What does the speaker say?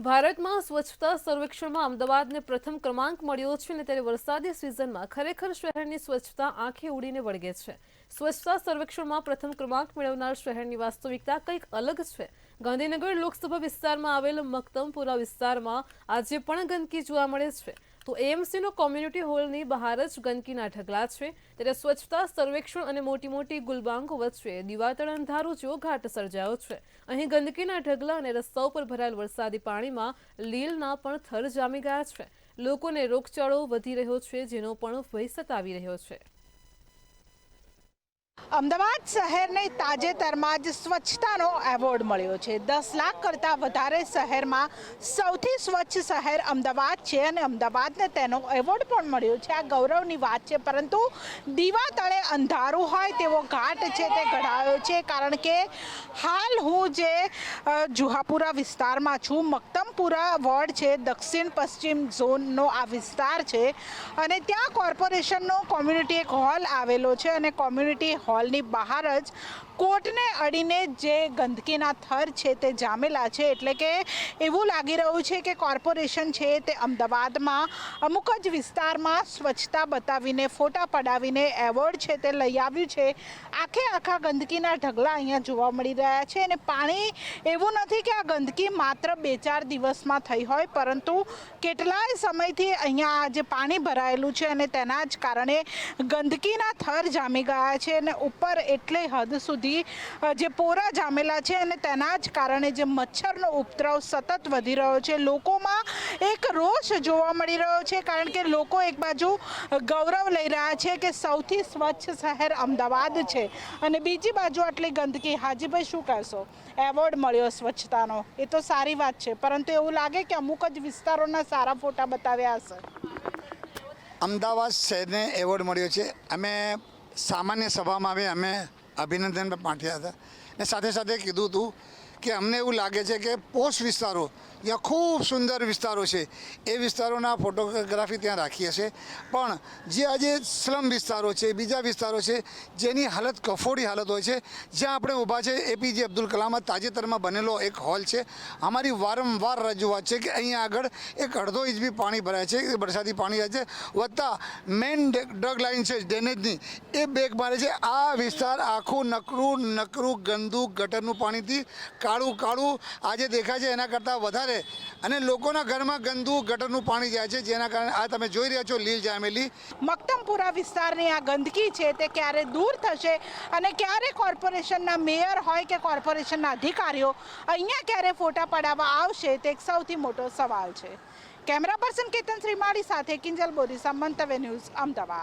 ભારતમાં સ્વચ્છતા સર્વેક્ષણમાં અમદાવાદને પ્રથમ ક્રમાંક મળ્યો છે અને ત્યારે વરસાદી સિઝનમાં ખરેખર શહેરની સ્વચ્છતા આંખે ઉડીને વળગે છે। સ્વચ્છતા સર્વેક્ષણમાં પ્રથમ ક્રમાંક મેળવનાર શહેરની વાસ્તવિકતા કંઈક અલગ છે। ગાંધીનગર લોકસભા વિસ્તારમાં આવેલ મક્તમપુરા વિસ્તારમાં આજે પણ ગંદકી જોવા મળે છે। તો એએમસીનો કોમ્યુનિટી હોલની બહાર જ ગંદકીના ઢગલા છે। ત્યારે સ્વચ્છતા સર્વેક્ષણ અને મોટી મોટી ગુલબાંગો વચ્ચે દિવાતળ અંધારું જેવો ઘાટ સર્જાયો છે। અહીં ગંદકીના ઢગલા અને રસ્તાઓ પર ભરાયેલ વરસાદી પાણીમાં લીલના પણ થર જામી ગયા છે। લોકોને રોગચાળો વધી રહ્યો છે, જેનો પણ ભય સતાવી રહ્યો છે। અમદાવાદ શહેરને તાજેતરમાં જ સ્વચ્છતાનો એવોર્ડ મળ્યો છે। 10 લાખ કરતાં વધારે શહેરમાં સૌથી સ્વચ્છ શહેર અમદાવાદ છે અને અમદાવાદને તેનો એવોર્ડ પણ મળ્યો છે। આ ગૌરવની વાત છે, પરંતુ દીવા તળે અંધારું હોય તેવો ઘાટ છે તે ઘડાયો છે, કારણ કે હાલ હું જે જુહાપુરા વિસ્તારમાં છું, મક્તમપુરા વોર્ડ છે, દક્ષિણ પશ્ચિમ ઝોનનો આ વિસ્તાર છે અને ત્યાં કોર્પોરેશનનો કોમ્યુનિટી એક હોલ આવેલો છે અને કોમ્યુનિટી હોલની બહાર જ કોર્ટને અડીને જે ગંદકીના થર છે તે જામેલા છે। એટલે કે એવું લાગી રહ્યું છે કે કોર્પોરેશન છે તે અમદાવાદમાં અમુક જ વિસ્તારમાં સ્વચ્છતા બતાવીને ફોટા પડાવીને એવોર્ડ છે તે લઈ આવ્યું છે। આખા ગંદકીના ઢગલા અહીંયા જોવા મળી રહ્યા છે અને પાણી એવું નથી કે આ ગંદકી માત્ર 2-4 દિવસમાં થઈ હોય, પરંતુ કેટલાય સમયથી અહીંયા જે પાણી ભરાયેલું છે અને તેના જ કારણે ગંદકીના થર જામી ગયા છે અને ઉપર એટલે હદ સુધી જે પોરા જામેલા છે અને તેના જ કારણે જે મચ્છરનો ઉપદ્રવ સતત વધી રહ્યો છે। લોકોમાં એક રોષ જોવા મળી રહ્યો છે, કારણ કે લોકો એક બાજુ ગૌરવ લઈ રહ્યા છે કે સૌથી સ્વચ્છ શહેર અમદાવાદ છે અને બીજી બાજુ આટલી ગંદકી। હાજીભાઈ, શું કહેશો? એવોર્ડ મળ્યો સ્વચ્છતાનો, એ તો સારી વાત છે, પરંતુ એવું લાગે કે અમુક જ વિસ્તારોના સારા ફોટા બતાવ્યા હશે। અમદાવાદ શહેરને એવોર્ડ મળ્યો છે। અમે સામાન્ય સભામાં અમે અભિનંદન પાઠવ્યા હતા ને સાથે સાથે કીધું હતું કે અમને એવું લાગે છે કે પોસ્ટ વિસ્તારો જ્યાં ખૂબ સુંદર વિસ્તારો છે એ વિસ્તારોના ફોટોગ્રાફી ત્યાં રાખી હશે, પણ જે આજે સ્લમ વિસ્તારો છે, બીજા વિસ્તારો છે જેની હાલત કફોડી હાલત હોય છે, જ્યાં આપણે ઊભા છે એપીજે અબ્દુલ કલામ તાજેતરમાં બનેલો એક હોલ છે। અમારી વારંવાર રજૂઆત છે કે અહીંયા આગળ એક અડધો ઇંચ બી પાણી ભરાય છે, વરસાદી પાણી આવે છે, વત્તા મેઇન ડ્રગ લાઇન છે ડ્રેનેજની, એ બેક મારે છે। આ વિસ્તાર આખું નકરું ગંદુ ગટરનું પાણીથી કાળું આજે દેખાય છે, એના કરતાં વધારે અને લોકોના ઘરમાં ગંદુ ગટરનું પાણી જાય છે, જેના કારણે આ તમે જોઈ રહ્યા છો લીલ જામેલી। મક્તમપુરા વિસ્તારની આ ગંદકી છે તે ક્યારે દૂર થશે અને ક્યારે કોર્પોરેશનના મેયર હોય કે કોર્પોરેશનના અધિકારીઓ અહીંયા ક્યારે ફોટા પડાવવા આવશે તે એક સૌથી મોટો સવાલ છે। કેમેરા પર્સન કેતન શ્રીમાળી સાથે કિંજલ બોરીસા, મંતવ્ય ન્યૂઝ, અમદાવાદ।